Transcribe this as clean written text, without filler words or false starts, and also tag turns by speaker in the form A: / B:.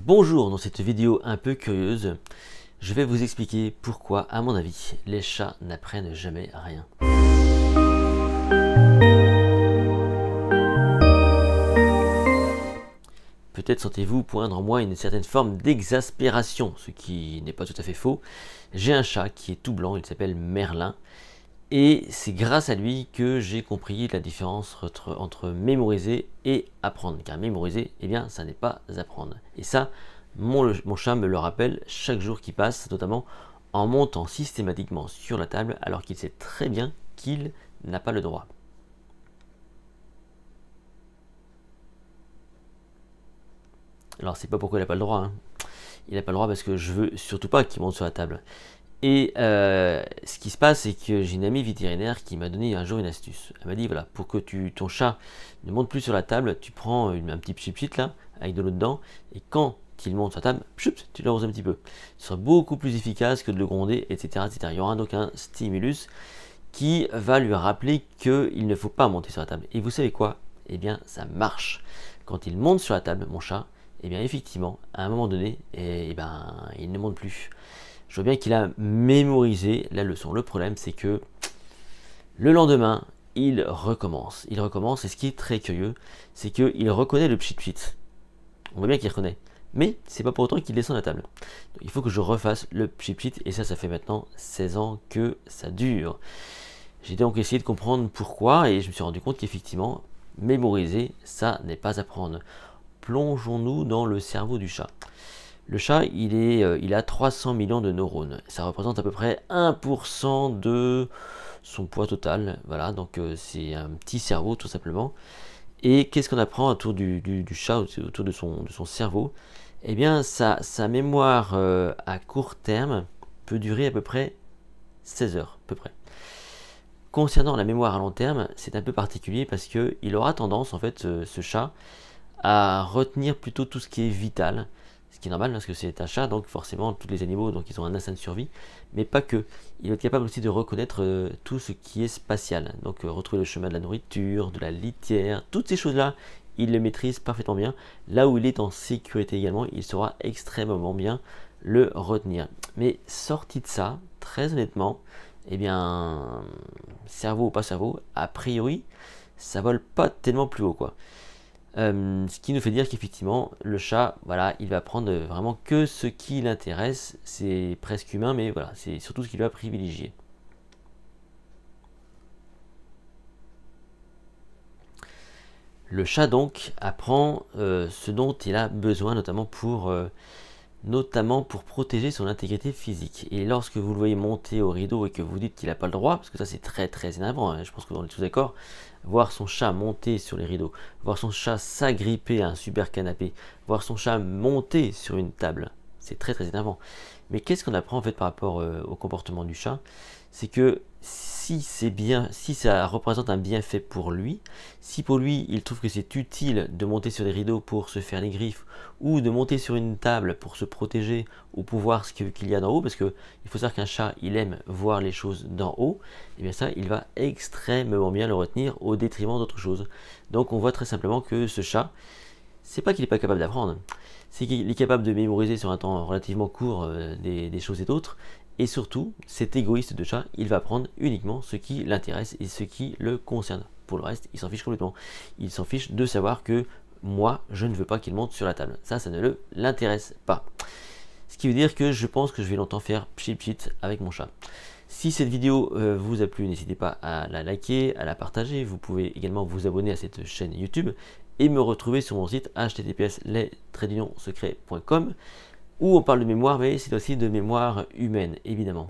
A: Bonjour, dans cette vidéo un peu curieuse, je vais vous expliquer pourquoi, à mon avis, les chats n'apprennent jamais rien. Peut-être sentez-vous poindre en moi une certaine forme d'exaspération, ce qui n'est pas tout à fait faux. J'ai un chat qui est tout blanc, il s'appelle Merlin, et c'est grâce à lui que j'ai compris la différence entre mémoriser et apprendre. Car mémoriser, eh bien, ça n'est pas apprendre. Et ça, mon chat me le rappelle chaque jour qui passe, notamment en montant systématiquement sur la table alors qu'il sait très bien qu'il n'a pas le droit. Alors c'est pas pourquoi il n'a pas le droit, hein. Il n'a pas le droit parce que je veux surtout pas qu'il monte sur la table. Et ce qui se passe, c'est que j'ai une amie vétérinaire qui m'a donné un jour une astuce. Elle m'a dit, voilà, pour que ton chat ne monte plus sur la table, tu prends un petit pchit là, avec de l'eau dedans, et quand il monte sur la table, tu l'arroses un petit peu. Ce sera beaucoup plus efficace que de le gronder, etc., etc. Il y aura donc un stimulus qui va lui rappeler qu'il ne faut pas monter sur la table. Et vous savez quoi? Eh bien, ça marche. Quand il monte sur la table, mon chat, eh bien, effectivement, à un moment donné, il ne monte plus. Je vois bien qu'il a mémorisé la leçon. Le problème, c'est que le lendemain, il recommence. Il recommence, et ce qui est très curieux, c'est qu'il reconnaît le pchit-pchit. On voit bien qu'il reconnaît. Mais c'est pas pour autant qu'il descend de la table. Donc, il faut que je refasse le pchit-pchit, et ça fait maintenant 16 ans que ça dure. J'ai donc essayé de comprendre pourquoi, et je me suis rendu compte qu'effectivement, mémoriser, ça n'est pas apprendre. Plongeons-nous dans le cerveau du chat. Le chat, il a 300 millions de neurones. Ça représente à peu près 1% de son poids total. Voilà, donc c'est un petit cerveau tout simplement. Et qu'est-ce qu'on apprend autour du chat, autour de son cerveau? Eh bien, sa mémoire à court terme peut durer à peu près 16 heures. À peu près. Concernant la mémoire à long terme, c'est un peu particulier parce qu'il aura tendance, en fait, ce chat, à retenir plutôt tout ce qui est vital. Ce qui est normal parce que c'est un chat, donc forcément tous les animaux donc ils ont un instinct de survie, mais pas que. Il est capable aussi de reconnaître tout ce qui est spatial, donc retrouver le chemin de la nourriture, de la litière, toutes ces choses-là, il le maîtrise parfaitement bien. Là où il est en sécurité également, il saura extrêmement bien le retenir. Mais sorti de ça, très honnêtement, eh bien, cerveau ou pas cerveau, a priori, ça vole pas tellement plus haut, quoi. Ce qui nous fait dire qu'effectivement, le chat, voilà, il va prendre vraiment que ce qui l'intéresse. C'est presque humain, mais voilà, c'est surtout ce qu'il va privilégier. Le chat donc apprend ce dont il a besoin, notamment pour protéger son intégrité physique. Et lorsque vous le voyez monter au rideau et que vous dites qu'il n'a pas le droit, parce que ça c'est très très énervant, hein, je pense que vous en êtes tous d'accord, voir son chat monter sur les rideaux, voir son chat s'agripper à un super canapé, voir son chat monter sur une table, c'est très très énervant. Mais qu'est-ce qu'on apprend en fait par rapport au comportement du chat? C'est que si ça représente un bienfait pour lui, si pour lui il trouve que c'est utile de monter sur les rideaux pour se faire les griffes, ou de monter sur une table pour se protéger, ou pour voir ce qu'il y a d'en haut, parce qu'il faut savoir qu'un chat il aime voir les choses d'en haut, et bien ça il va extrêmement bien le retenir au détriment d'autres choses. Donc on voit très simplement que ce chat, c'est pas qu'il n'est pas capable d'apprendre, c'est qu'il est capable de mémoriser sur un temps relativement court des choses et d'autres, et surtout, cet égoïste de chat, il va prendre uniquement ce qui l'intéresse et ce qui le concerne. Pour le reste, il s'en fiche complètement. Il s'en fiche de savoir que moi, je ne veux pas qu'il monte sur la table. Ça ne l'intéresse pas. Ce qui veut dire que je pense que je vais longtemps faire pchit avec mon chat. Si cette vidéo vous a plu, n'hésitez pas à la liker, à la partager. Vous pouvez également vous abonner à cette chaîne YouTube et me retrouver sur mon site https://les-secrets.com où on parle de mémoire, mais c'est aussi de mémoire humaine, évidemment.